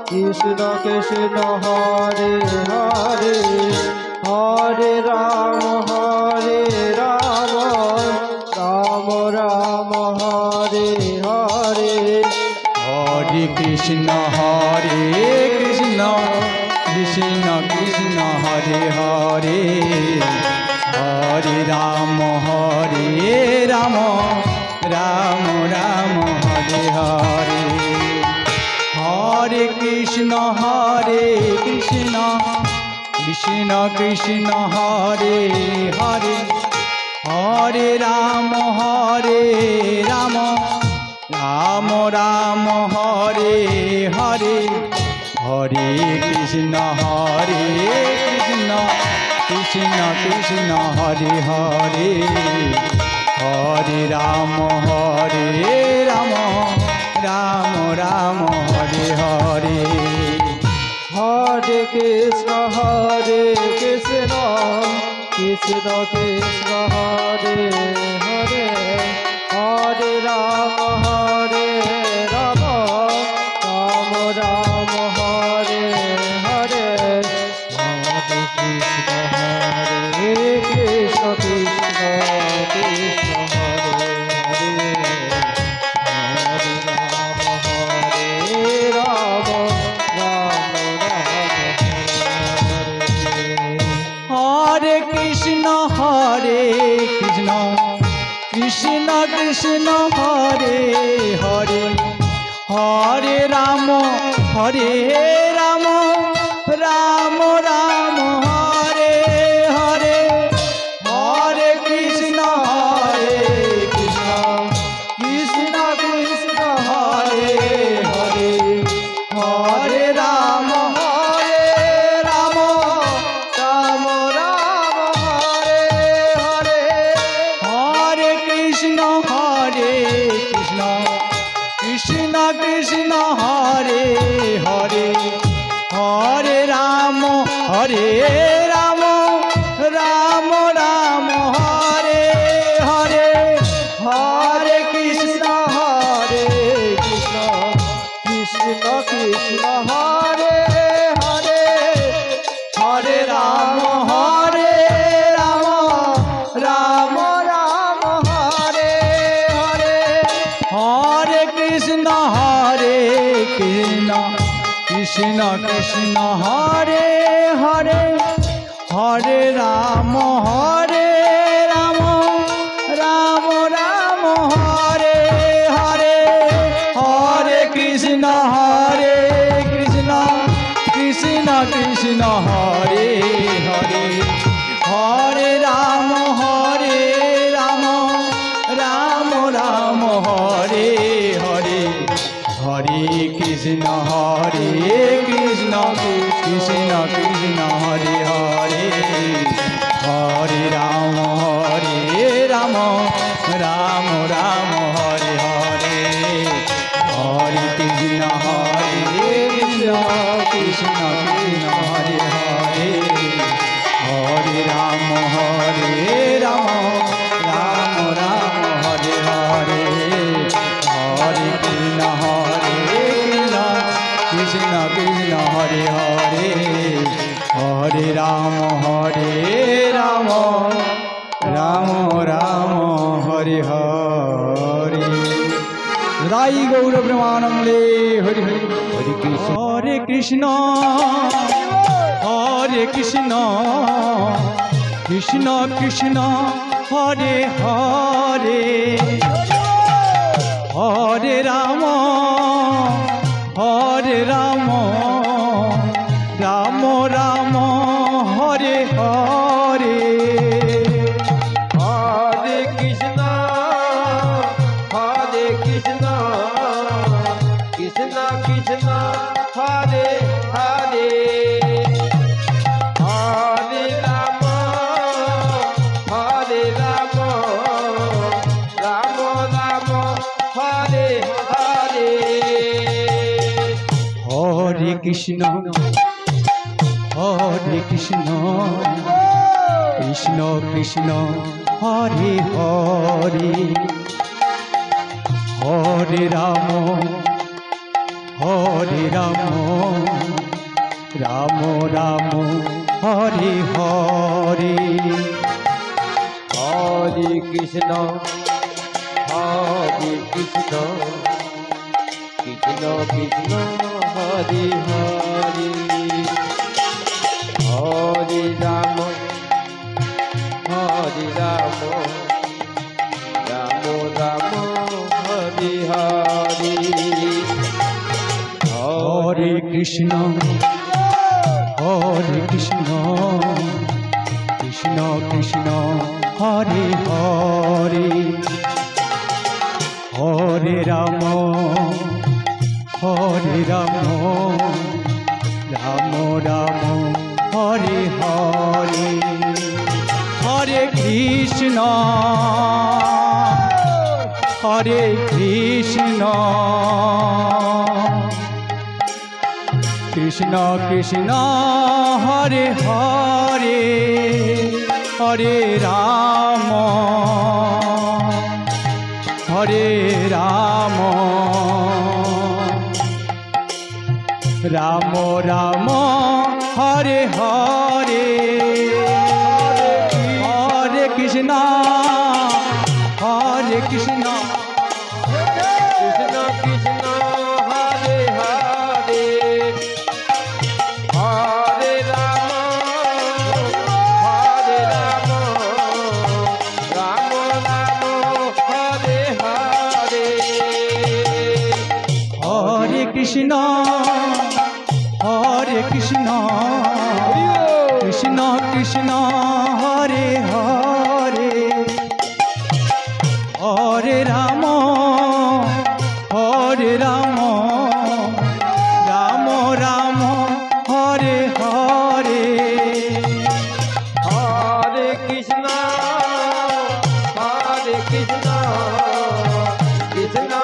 কৃষ্ণ কৃষ্ণ হরে হরে হরে রাম রাম রাম হরে হরে हरे कृष्ण कृष्ण कृष्ण हरे हरे हरे राम राम राम राम हरे हरे हरे कृष्ण कृष्ण कृष्ण हरे हरे हरे राम राम राम राम हरे हरे हरे कृष्ण कृष्ण कृष्ण हरे हरे हरे राम राम राम राम हरे हरे हरे कृष्ण कृष्ण कृष्ण हरे हरे हरे राम राम राम हरे हरे हरे कृष्ण कृष्ण कृष्ण हरे हरे हरे राम राम हरे कृष्ण कृष्ण कृष्ण हरे हरे हरे राम राम राम राम हरे हरे हरे कृष्ण कृष्ण कृष्ण हरे हरे हरे राम राम राम हरे हरे हरे कृष्ण कृष्ण कृष्ण हरे हरे हरे राम राम राम राम हरे हरे हरे कृष्ण कृष्ण कृष्ण हरे हरे हरे राम राम राम हरे हरे हरे कृष्ण कृष्ण कृष्ण हरे हरे हरे राम राम राम हरे हरे हरे कृष्ण कृष्ण कृष्ण हरे हरे हरे राम राम राम हरे हरे हरे कृष्ण कृष्ण कृष्ण हरे हरे हरे राम राम राम हरे हरे हरे कृष्ण कृष्ण कृष्ण हरे हरे हरे राम राम राम हरे हरे हरे कृष्ण कृष्ण कृष्ण हरे हरे हरे राम राम राम हरे हरे राई गौर ब्रह्मानंदे हरि हरि हरे कृष्ण कृष्ण कृष्ण हरे हरे हरे राम राम राम हरे हरे हरे कृष्ण कृष्ण कृष्ण हरे हरे हरे राम राम राम हरे हरे हरे कृष्ण कृष्ण कृष्ण हरे हरे हरे राम হরে রাম রাম রাম হরে হরে হরে কৃষ্ণ কৃষ্ণ কৃষ্ণ হরে হরে হরে রাম রাম রাম হরে হরে হরে কৃষ্ণ কৃষ্ণ কৃষ্ণ হরে হরে হরে রাম রাম রাম হরে হরে হরে কৃষ্ণ কৃষ্ণ কৃষ্ণ হরে হরে হরে রাম রাম রাম হরে হরে হরে কৃষ্ণ কৃষ্ণ কৃষ্ণ হরে হরে হরে রাম রাম রাম হরে হরে হরে কৃষ্ণ কৃষ্ণ কৃষ্ণ হরে হরে হরে রাম রাম রাম হরে হরে হরে কৃষ্ণ কৃষ্ণ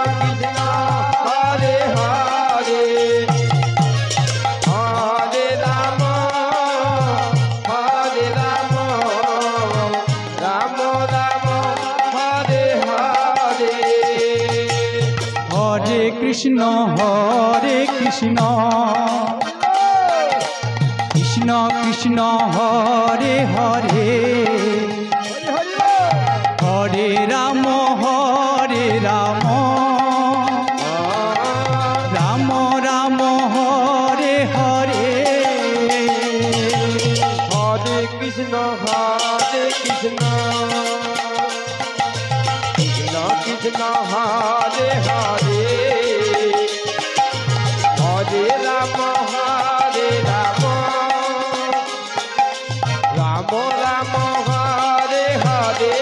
কৃষ্ণ হরে হরে হরে রাম রাম রাম হরে হরে হরে কৃষ্ণ কৃষ্ণ কৃষ্ণ হরে হরে হরে রাম রাম রাম হরে হরে হরে কৃষ্ণ কৃষ্ণ কৃষ্ণ হরে হরে হরে রাম রাম রাম হরে হরে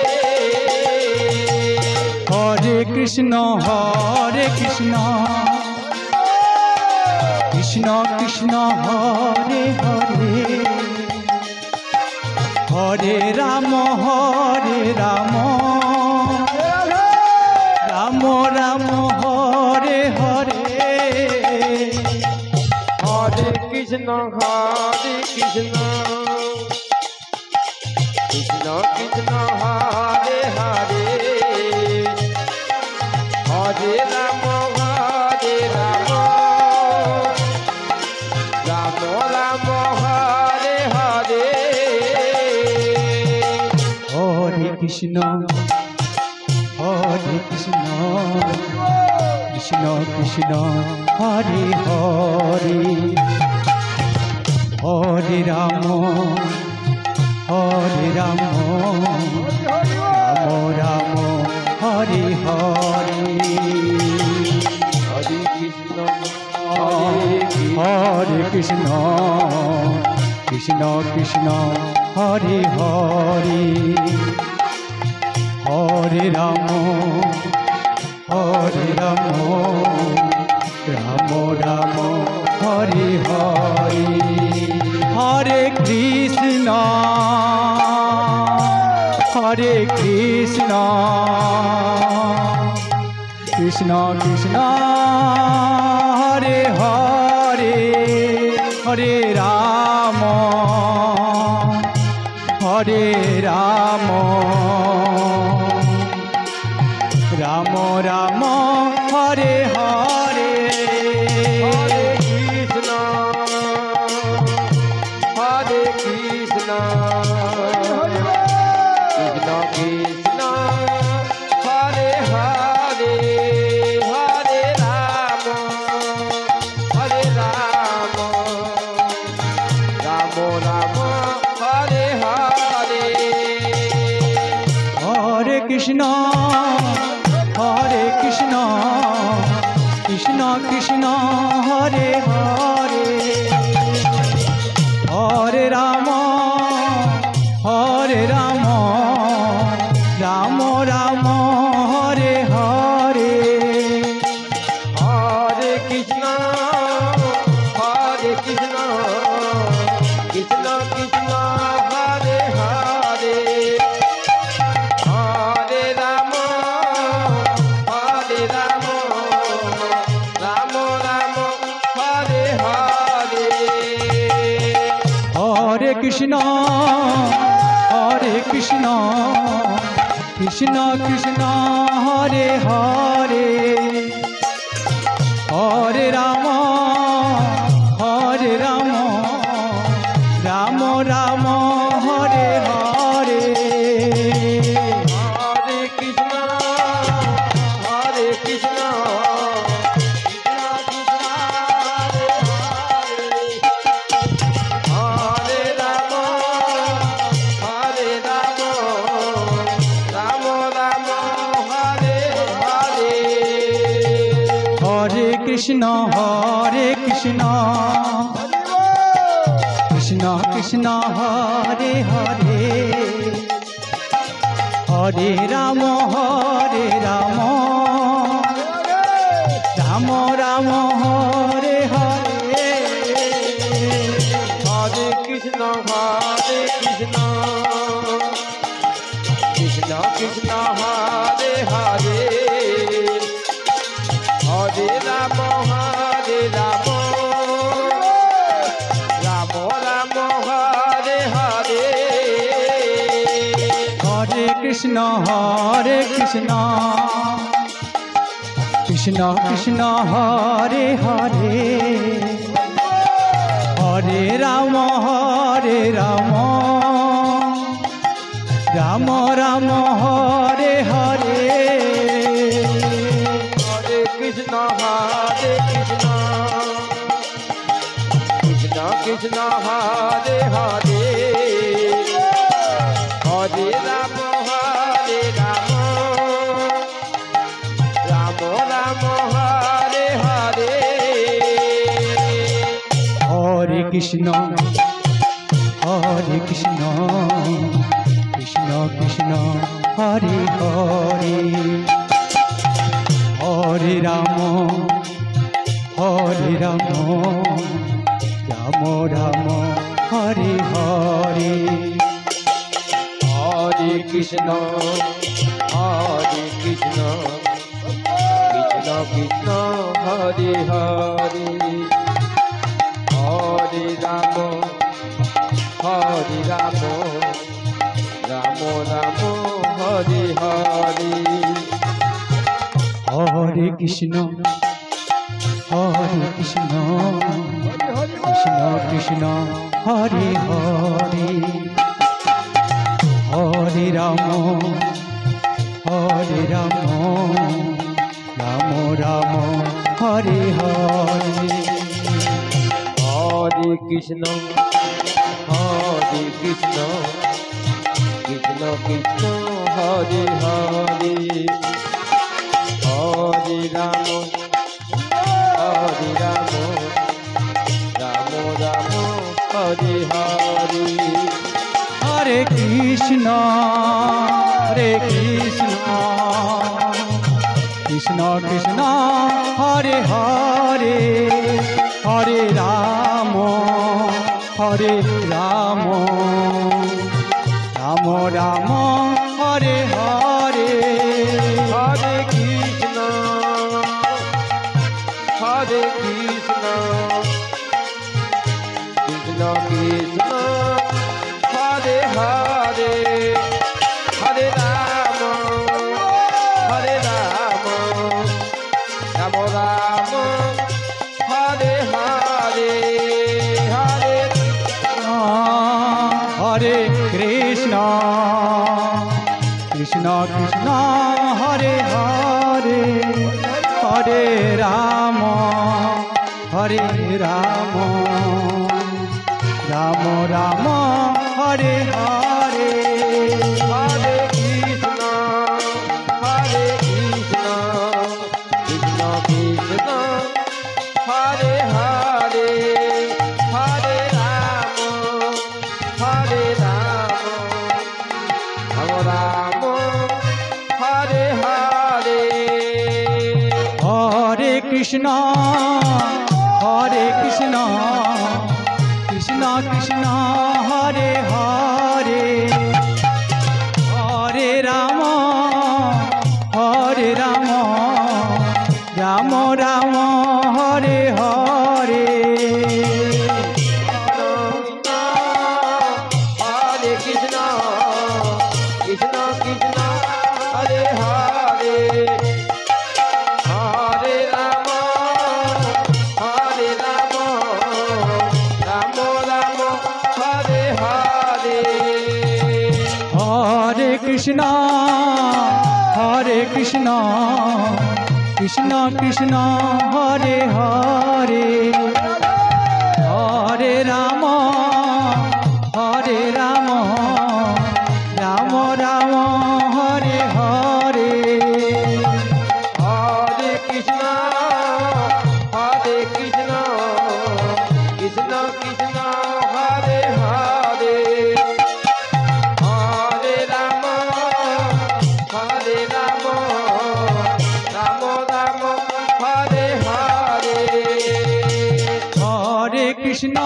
হরে কৃষ্ণ কৃষ্ণ কৃষ্ণ হরে হরে হরে রাম রাম রাম হরে হরে হরে কৃষ্ণ কৃষ্ণ কৃষ্ণ হরে হরে হরে রাম রাম রাম হরে হরে হরে কৃষ্ণ কৃষ্ণ কৃষ্ণ হরে হরে হরে রাম রাম রাম হরে হরে হরে কৃষ্ণ হরে কৃষ্ণ কৃষ্ণ হরে হরে হরে রাম রাম হরে হরে হরে কৃষ্ণ কৃষ্ণ হরে হরে হরে রাম রাম রাম হরে হরে কৃষ্ণ হরে হরে হরে রাম রাম রাম হরে হরে হরে কৃষ্ণ কৃষ্ণ কৃষ্ণ হরে হরে হরে রাম রাম রাম হরে হরে হরে কৃষ্ণ কৃষ্ণ কৃষ্ণ হরে হরে হরে রাম রাম রাম হরে হরে হরে কৃষ্ণ কৃষ্ণ কৃষ্ণ হরে হরে হরে রাম রাম রাম হরে হরে হরে কৃষ্ণ কৃষ্ণ হরে রাম রাম রাম হরে হরে হরে কৃষ্ণ কৃষ্ণ কৃষ্ণ হরে হরে হরে রাম রাম রাম হরে হরে হরে কৃষ্ণ কৃষ্ণ কৃষ্ণ হরে হরে হরে রাম রাম রাম হরে হরে হরে কৃষ্ণ কৃষ্ণ হরে হরে হরে রাম রাম রাম হরে হরে হরে কৃষ্ণ কৃষ্ণ কৃষ্ণ হরে হরে হরে রাম রাম রাম হরে হরে হরে কৃষ্ণ কৃষ্ণ কৃষ্ণ হরে হরে হরে রাম রাম রাম হরে হরে হরে কৃষ্ণ কৃষ্ণ কৃষ্ণ হরে হরে হরে রাম রাম রাম হরে হরে হরে কৃষ্ণ কৃষ্ণ কৃষ্ণ হরে হরে হরে রাম রাম রাম হরে হরে হরে কৃষ্ণ কৃষ্ণ কৃষ্ণ হরে হরে হরে রাম রাম রাম হরে হরে হরে কৃষ্ণ কৃষ্ণ কৃষ্ণ হরে হরে হরে রাম রাম রাম হরে হরে হরে কৃষ্ণ কৃষ্ণ কৃষ্ণ হরে হরে হরে রাম রাম রাম হরে হরে হরে কৃষ্ণ কৃষ্ণ কৃষ্ণ হরে হরে হরে রাম হরে রাম রাম রাম হরে হরে হরে কৃষ্ণ কৃষ্ণ কৃষ্ণ হরে হরে হরে রাম রাম রাম হরে হরে হরে কৃষ্ণ কৃষ্ণ কৃষ্ণ হরে হরে হরে রাম রাম রাম হরে হরে হরে কৃষ্ণ কৃষ্ণ কৃষ্ণ হরে হরে হরে রাম রাম রাম হরে হরে হরে কৃষ্ণ কৃষ্ণ কৃষ্ণ হরে হরে হরে রাম রাম রাম হরে হরে হরে কৃষ্ণ কৃষ্ণ কৃষ্ণ হরে হরে হরে রাম রাম রাম হরে হরে হরে কৃষ্ণ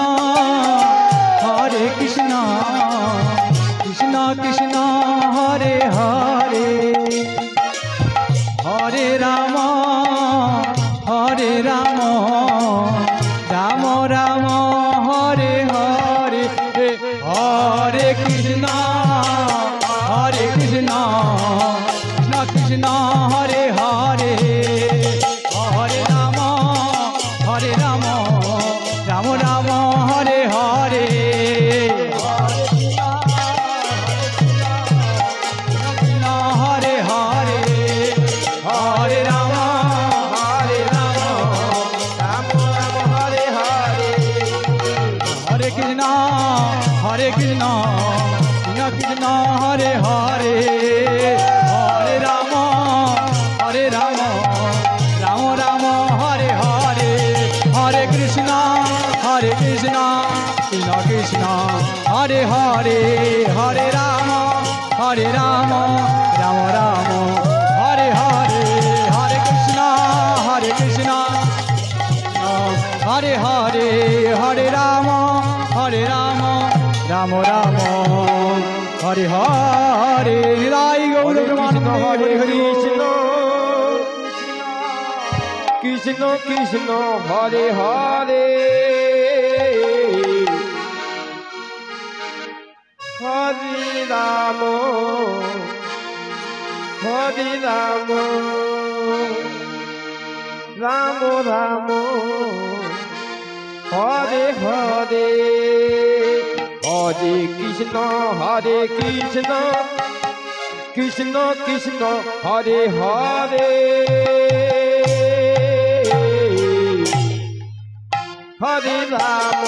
কৃষ্ণ কৃষ্ণ হরে হরে হরে রাম রাম রাম হরে হরে হরে কৃষ্ণ কৃষ্ণ কৃষ্ণ হরে হরে হরে রাম রাম রাম হরে হরে কৃষ্ণ হরে হরে হরে রাম রাম হরে হরে হরে কৃষ্ণ কৃষ্ণ কৃষ্ণ হরে হরে হরে রাম রাম রাম হরে হরে হরে কৃষ্ণ কৃষ্ণ কৃষ্ণ হরে হরে হরে রাম রাম রাম হরে হরে হরে কৃষ্ণ হরে হরে হরে রাম রাম রাম হরে হরে হৃদয় গৌর কৃষ্ণ হরে Hari Krishna Krishna Krishna Hare Hare Hare Ram Ram Ram Hare Hare Hare Krishna Krishna Krishna Hare Hare Hare Ram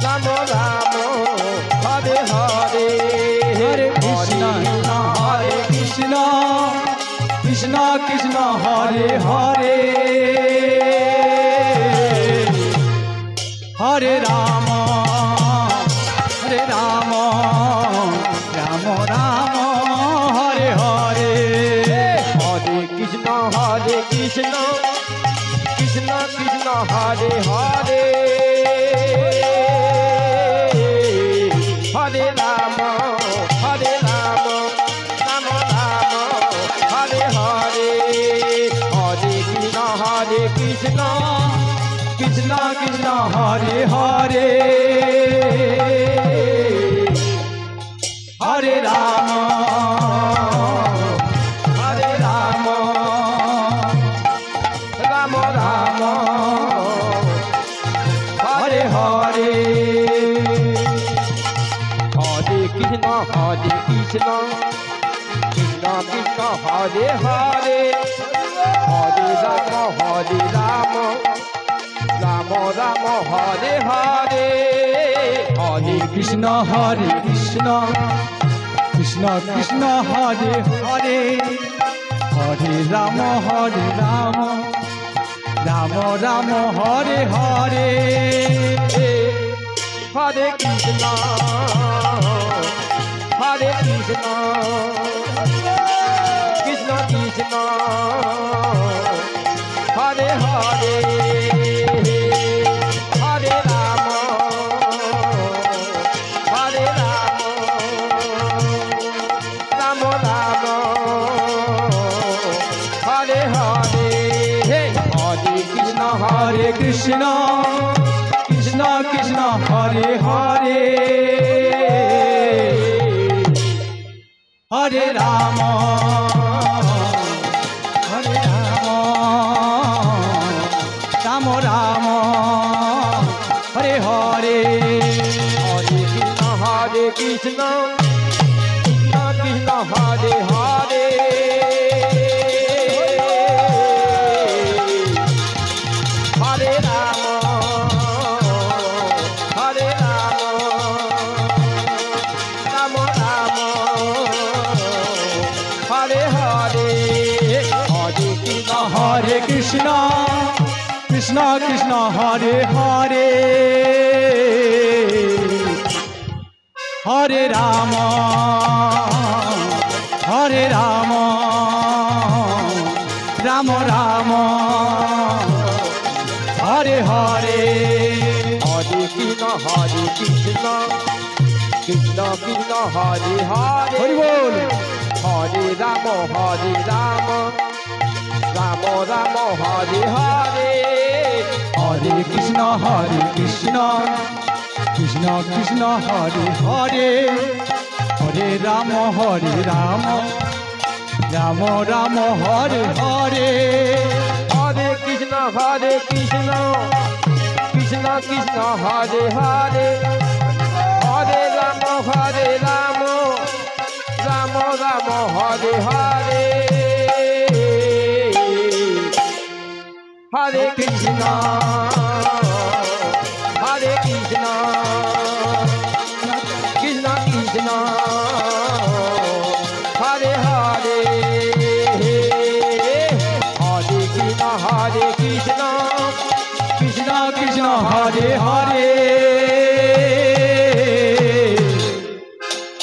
Ram Ram Hare Hare Hare Krishna Krishna Krishna Hare Hare Hare Ram Ram Ram Hare Hare Hare Krishna Krishna Krishna Hare Hare Hare Ram Ram Hare Hare Hare Krishna Krishna Krishna Hare Hare Hare Ram Ram Hare Hare Hare Krishna Hare Krishna Krishna Krishna Hare Hare Hare Rama Rama Rama Hare Hare Hare Krishna Hare Krishna Krishna Krishna Hare Hare Hare Rama Rama Rama Hare Hare Hare Krishna Krishna Krishna Hare Hare Hare Rama Rama Rama Hare Hare Hare Krishna Hare Krishna Krishna Krishna Hare Hare Hare Rama Rama Rama Hare Hare Hare Krishna Krishna Krishna Hare Hare Hare Rama Rama Rama Hare Hare Hare Krishna Krishna Krishna Hare Hare Hare Rama Rama Rama Hare Hare Hare Krishna Krishna Krishna Hare Hare Hari Bol Hare Rama Rama Rama Hare Hare Hare Krishna Krishna Krishna Hare Hare Hare Rama Rama Rama Hare Hare Hare Krishna Krishna Krishna Hare Hare Hare Rama Rama Rama Hare Hare Hare Krishna Krishna Krishna Hare Hare Hare Krishna Krishna Krishna Hare Hare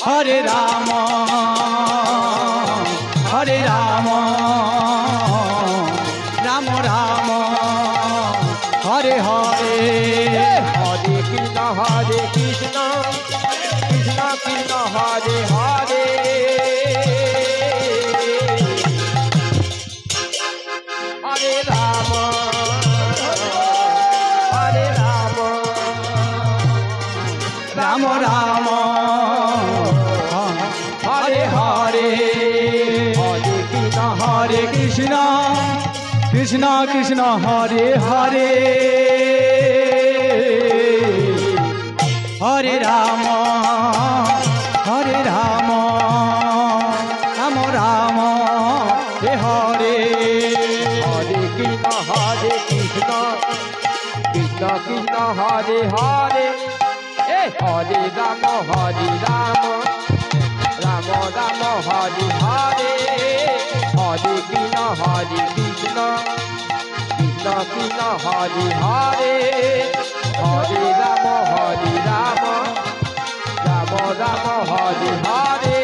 Hare Rama Rama Rama Hare Hare Hare Krishna Krishna Krishna Hare Hare Hare Rama Rama Rama Hare Hare Hare Krishna Krishna Krishna Hare Hare Hare Rama Rama Rama Hare Hare Hare Krishna Krishna Hare Hare Hare Rama Rama Rama Hare Hare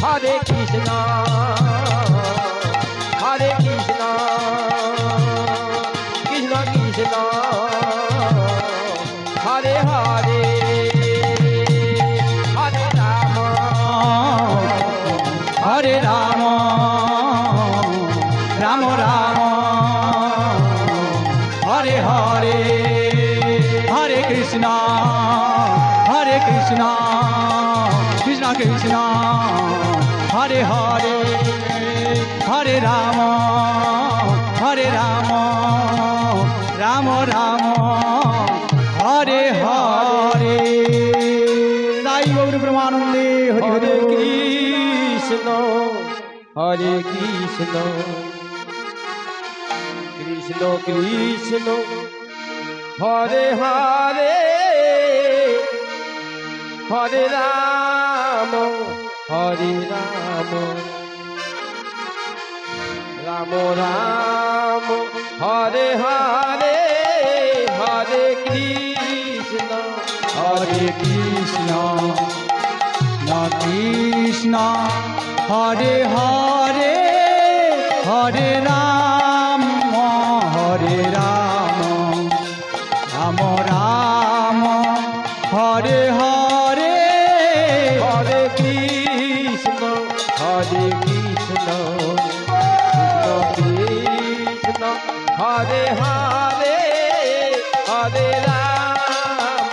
Hare Krishna Krishna Hare Hare Hare Rama Rama Rama Hare Hare Hare Krishna Krishna Krishna Hare Hare Hare Rama Rama Rama Hare Hare Hare Krishna Krishna Krishna Hare Hare Hare Rama Rama Rama Hare Hare Nitai Gour প্রেমানন্দে হরি হরি হরে বল। কৃষ্ণ হরে কৃষ্ণ কৃষ্ণ কৃষ্ণ হরে হরে হরে রাম রাম রাম হরে হরে হরে কৃষ্ণ হরে কৃষ্ণ না কৃষ্ণ হরে হরে হরে রাম রাম রাম হরে হরে হরে কৃষ্ণ কৃষ্ণ কৃষ্ণ হরে হরে হরে রাম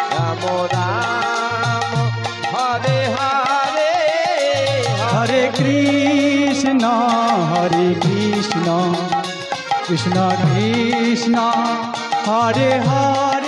রাম রাম হরে হরে হরে কৃষ্ণ কৃষ্ণ কৃষ্ণ হরে হরে